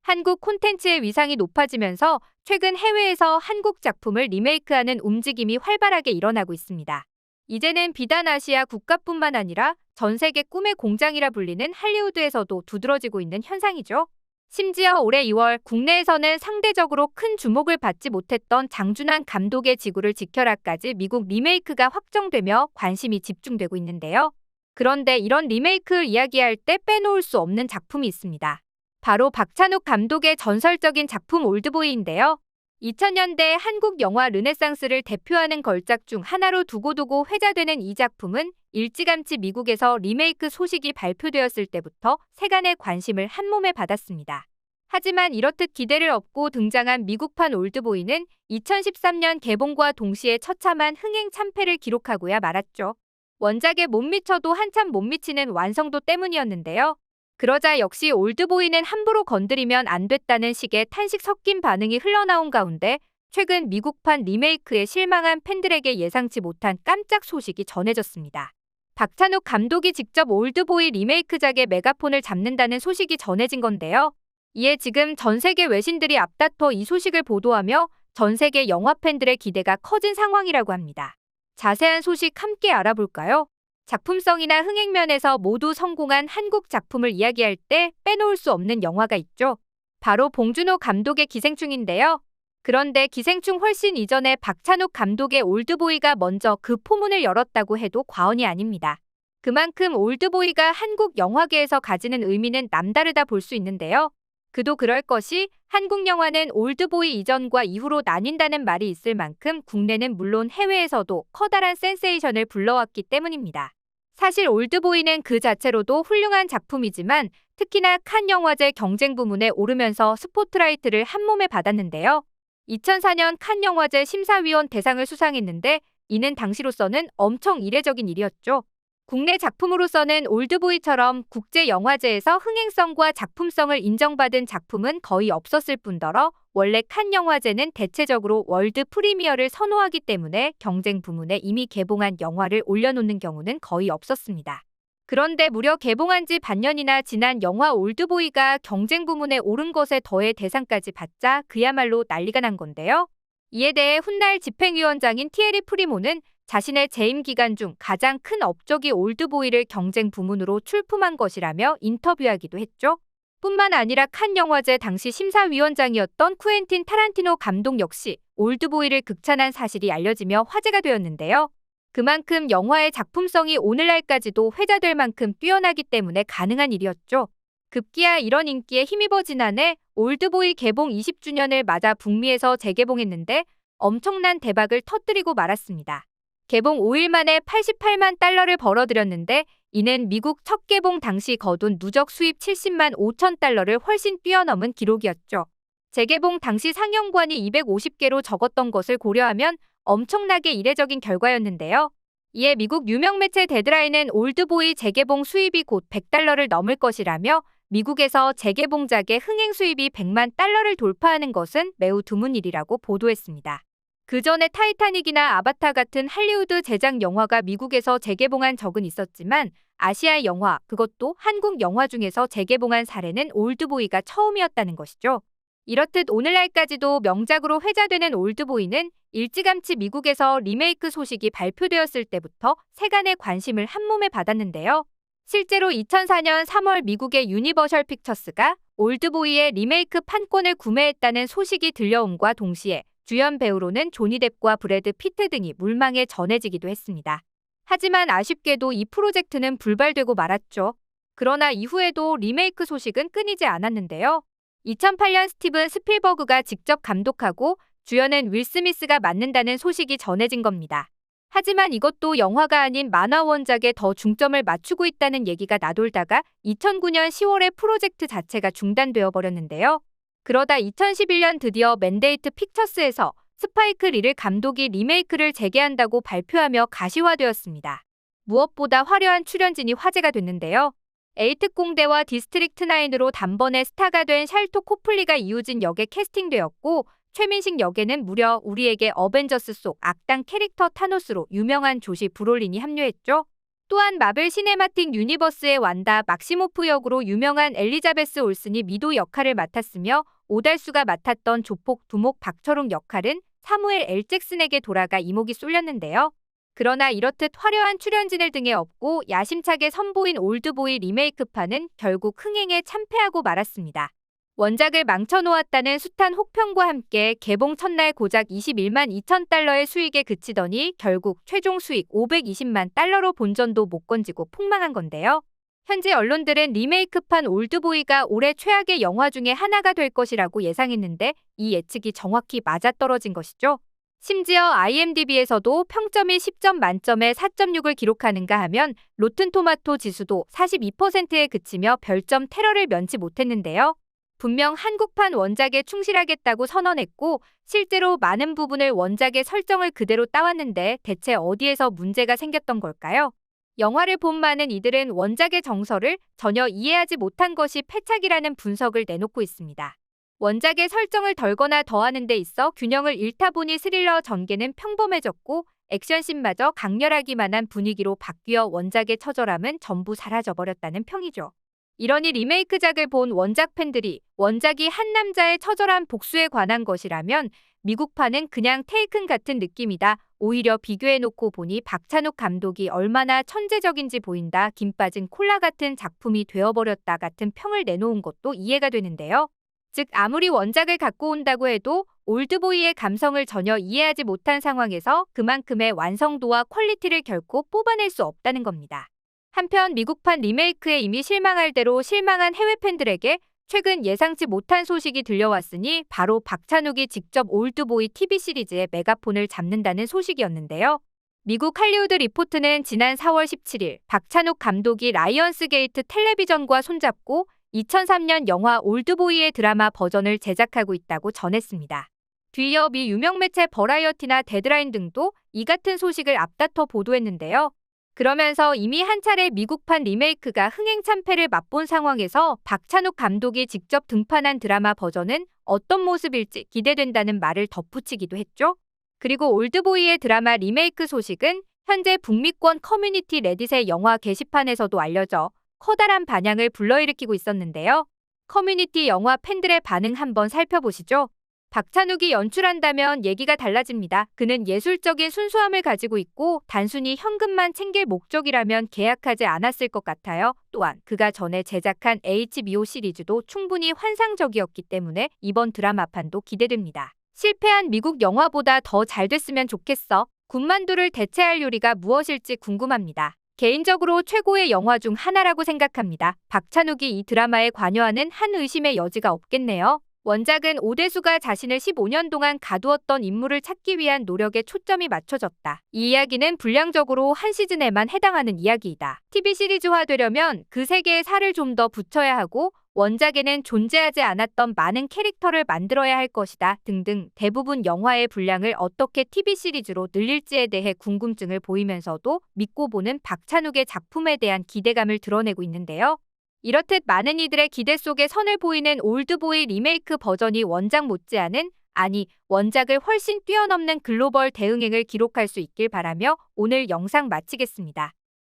한국 콘텐츠의 위상이 높아지면서 최근 해외에서 한국 작품을 리메이크하는 움직임이 활발하게 일어나고 있습니다. 이제는 비단 아시아 국가뿐만 아니라 전 세계 꿈의 공장이라 불리는 할리우드에서도 두드러지고 있는 현상이죠. 심지어 올해 2월 국내에서는 상대적으로 큰 주목을 받지 못했던 장준환 감독의 지구를 지켜라까지 미국 리메이크가 확정되며 관심이 집중되고 있는데요. 그런데 이런 리메이크를 이야기할 때 빼놓을 수 없는 작품이 있습니다. 바로 박찬욱 감독의 전설적인 작품 올드보이인데요. 2000년대 한국 영화 르네상스를 대표하는 걸작 중 하나로 두고두고 회자되는 이 작품은 일찌감치 미국에서 리메이크 소식이 발표되었을 때부터 세간의 관심을 한몸에 받았습니다. 하지만 이렇듯 기대를 업고 등장한 미국판 올드보이는 2013년 개봉과 동시에 처참한 흥행 참패를 기록하고야 말았죠. 원작에 못 미쳐도 한참 못 미치는 완성도 때문이었는데요. 그러자 역시 올드보이는 함부로 건드리면 안 됐다는 식의 탄식 섞인 반응이 흘러나온 가운데 최근 미국판 리메이크에 실망한 팬들에게 예상치 못한 깜짝 소식이 전해졌습니다. 박찬욱 감독이 직접 올드보이 리메이크작의 메가폰을 잡는다는 소식이 전해진 건데요. 이에 지금 전 세계 외신들이 앞다퉈 이 소식을 보도하며 전 세계 영화 팬들의 기대가 커진 상황이라고 합니다. 자세한 소식 함께 알아볼까요? 작품성이나 흥행면에서 모두 성공한 한국 작품을 이야기할 때 빼놓을 수 없는 영화가 있죠. 바로 봉준호 감독의 기생충인데요. 그런데 기생충 훨씬 이전에 박찬욱 감독의 올드보이가 먼저 그 포문을 열었다고 해도 과언이 아닙니다. 그만큼 올드보이가 한국 영화계에서 가지는 의미는 남다르다 볼 수 있는데요. 그도 그럴 것이 한국 영화는 올드보이 이전과 이후로 나뉜다는 말이 있을 만큼 국내는 물론 해외에서도 커다란 센세이션을 불러왔기 때문입니다. 사실 올드보이는 그 자체로도 훌륭한 작품이지만 특히나 칸 영화제 경쟁 부문에 오르면서 스포트라이트를 한몸에 받았는데요. 2004년 칸 영화제 심사위원 대상을 수상했는데 이는 당시로서는 엄청 이례적인 일이었죠. 국내 작품으로서는 올드보이처럼 국제영화제에서 흥행성과 작품성을 인정받은 작품은 거의 없었을 뿐더러 원래 칸 영화제는 대체적으로 월드 프리미어를 선호하기 때문에 경쟁 부문에 이미 개봉한 영화를 올려놓는 경우는 거의 없었습니다. 그런데 무려 개봉한 지 반년이나 지난 영화 올드보이가 경쟁 부문에 오른 것에 더해 대상까지 받자 그야말로 난리가 난 건데요. 이에 대해 훗날 집행위원장인 티에리 프리모는 자신의 재임 기간 중 가장 큰 업적이 올드보이를 경쟁 부문으로 출품한 것이라며 인터뷰하기도 했죠. 뿐만 아니라 칸 영화제 당시 심사위원장이었던 쿠엔틴 타란티노 감독 역시 올드보이를 극찬한 사실이 알려지며 화제가 되었는데요. 그만큼 영화의 작품성이 오늘날까지도 회자될 만큼 뛰어나기 때문에 가능한 일이었죠. 급기야 이런 인기에 힘입어 지난해 올드보이 개봉 20주년을 맞아 북미에서 재개봉했는데 엄청난 대박을 터뜨리고 말았습니다. 개봉 5일 만에 88만 달러를 벌어들였는데 이는 미국 첫 개봉 당시 거둔 누적 수입 70만 5천 달러를 훨씬 뛰어넘은 기록이었죠. 재개봉 당시 상영관이 250개로 적었던 것을 고려하면 엄청나게 이례적인 결과였는데요. 이에 미국 유명 매체 데드라인은 올드보이 재개봉 수입이 곧 100달러를 넘을 것이라며 미국에서 재개봉작의 흥행 수입이 100만 달러를 돌파하는 것은 매우 드문 일이라고 보도했습니다. 그 전에 타이타닉이나 아바타 같은 할리우드 제작 영화가 미국에서 재개봉한 적은 있었지만 아시아의 영화, 그것도 한국 영화 중에서 재개봉한 사례는 올드보이가 처음이었다는 것이죠. 이렇듯 오늘날까지도 명작으로 회자되는 올드보이는 일찌감치 미국에서 리메이크 소식이 발표되었을 때부터 세간의 관심을 한몸에 받았는데요. 실제로 2004년 3월 미국의 유니버셜 픽처스가 올드보이의 리메이크 판권을 구매했다는 소식이 들려옴과 동시에 주연 배우로는 조니 뎁과 브래드 피트 등이 물망에 전해지기도 했습니다. 하지만 아쉽게도 이 프로젝트는 불발되고 말았죠. 그러나 이후에도 리메이크 소식은 끊이지 않았는데요. 2008년 스티븐 스필버그가 직접 감독하고 주연은 윌 스미스가 맡는다는 소식이 전해진 겁니다. 하지만 이것도 영화가 아닌 만화 원작에 더 중점을 맞추고 있다는 얘기가 나돌다가 2009년 10월에 프로젝트 자체가 중단되어 버렸는데요. 그러다 2011년 드디어 맨데이트 픽처스에서 스파이크 리를 감독이 리메이크를 재개한다고 발표하며 가시화되었습니다. 무엇보다 화려한 출연진이 화제가 됐는데요. 에이특공대와 디스트릭트9으로 단번에 스타가 된 샬토 코플리가 이우진 역에 캐스팅되었고 최민식 역에는 무려 우리에게 어벤져스 속 악당 캐릭터 타노스로 유명한 조시 브롤린이 합류했죠. 또한 마블 시네마틱 유니버스의 완다 막시모프 역으로 유명한 엘리자베스 올슨이 미도 역할을 맡았으며 오달수가 맡았던 조폭 두목 박철웅 역할은 사무엘 L. 잭슨에게 돌아가 이목이 쏠렸는데요. 그러나 이렇듯 화려한 출연진을 등에 업고 야심차게 선보인 올드보이 리메이크판은 결국 흥행에 참패하고 말았습니다. 원작을 망쳐놓았다는 숱한 혹평과 함께 개봉 첫날 고작 21만 2천 달러의 수익에 그치더니 결국 최종 수익 520만 달러로 본전도 못 건지고 폭망한 건데요. 현재 언론들은 리메이크판 올드보이가 올해 최악의 영화 중에 하나가 될 것이라고 예상했는데 이 예측이 정확히 맞아떨어진 것이죠. 심지어 IMDb에서도 평점이 10점 만점에 4.6을 기록하는가 하면 로튼토마토 지수도 42%에 그치며 별점 테러를 면치 못했는데요. 분명 한국판 원작에 충실하겠다고 선언했고 실제로 많은 부분을 원작의 설정을 그대로 따왔는데 대체 어디에서 문제가 생겼던 걸까요? 영화를 본 많은 이들은 원작의 정서를 전혀 이해하지 못한 것이 패착이라는 분석을 내놓고 있습니다. 원작의 설정을 덜거나 더하는 데 있어 균형을 잃다 보니 스릴러 전개는 평범해졌고 액션씬마저 강렬하기만 한 분위기로 바뀌어 원작의 처절함은 전부 사라져버렸다는 평이죠. 이러니 리메이크작을 본 원작 팬들이 원작이 한 남자의 처절한 복수에 관한 것이라면 미국판은 그냥 테이큰 같은 느낌이다. 오히려 비교해놓고 보니 박찬욱 감독이 얼마나 천재적인지 보인다. 김 빠진 콜라 같은 작품이 되어버렸다 같은 평을 내놓은 것도 이해가 되는데요. 즉 아무리 원작을 갖고 온다고 해도 올드보이의 감성을 전혀 이해하지 못한 상황에서 그만큼의 완성도와 퀄리티를 결코 뽑아낼 수 없다는 겁니다. 한편 미국판 리메이크에 이미 실망할 대로 실망한 해외 팬들에게 최근 예상치 못한 소식이 들려왔으니 바로 박찬욱이 직접 올드보이 TV 시리즈의 메가폰을 잡는다는 소식이었는데요. 미국 할리우드 리포트는 지난 4월 17일 박찬욱 감독이 라이언스게이트 텔레비전과 손잡고 2003년 영화 올드보이의 드라마 버전을 제작하고 있다고 전했습니다. 뒤이어 미 유명 매체 버라이어티나 데드라인 등도 이 같은 소식을 앞다퉈 보도했는데요. 그러면서 이미 한 차례 미국판 리메이크가 흥행 참패를 맛본 상황에서 박찬욱 감독이 직접 등판한 드라마 버전은 어떤 모습일지 기대된다는 말을 덧붙이기도 했죠. 그리고 올드보이의 드라마 리메이크 소식은 현재 북미권 커뮤니티 레딧의 영화 게시판에서도 알려져 커다란 반향을 불러일으키고 있었는데요. 커뮤니티 영화 팬들의 반응 한번 살펴보시죠. 박찬욱이 연출한다면 얘기가 달라집니다. 그는 예술적인 순수함을 가지고 있고 단순히 현금만 챙길 목적이라면 계약하지 않았을 것 같아요. 또한 그가 전에 제작한 HBO 시리즈도 충분히 환상적이었기 때문에 이번 드라마판도 기대됩니다. 실패한 미국 영화보다 더 잘 됐으면 좋겠어. 군만두를 대체할 요리가 무엇일지 궁금합니다. 개인적으로 최고의 영화 중 하나라고 생각합니다. 박찬욱이 이 드라마에 관여하는 한 의심의 여지가 없겠네요. 원작은 오대수가 자신을 15년 동안 가두었던 인물을 찾기 위한 노력에 초점이 맞춰졌다. 이 이야기는 분량적으로 한 시즌에만 해당하는 이야기이다. TV 시리즈화되려면 그 세계에 살을 좀 더 붙여야 하고 원작에는 존재하지 않았던 많은 캐릭터를 만들어야 할 것이다. 등등 대부분 영화의 분량을 어떻게 TV 시리즈로 늘릴지에 대해 궁금증을 보이면서도 믿고 보는 박찬욱의 작품에 대한 기대감을 드러내고 있는데요. 이렇듯 많은 이들의 기대 속에 선을 보이는 올드보이 리메이크 버전이 원작 못지않은 원작을 훨씬 뛰어넘는 글로벌 대응행을 기록할 수 있길 바라며 오늘 영상 마치겠습니다.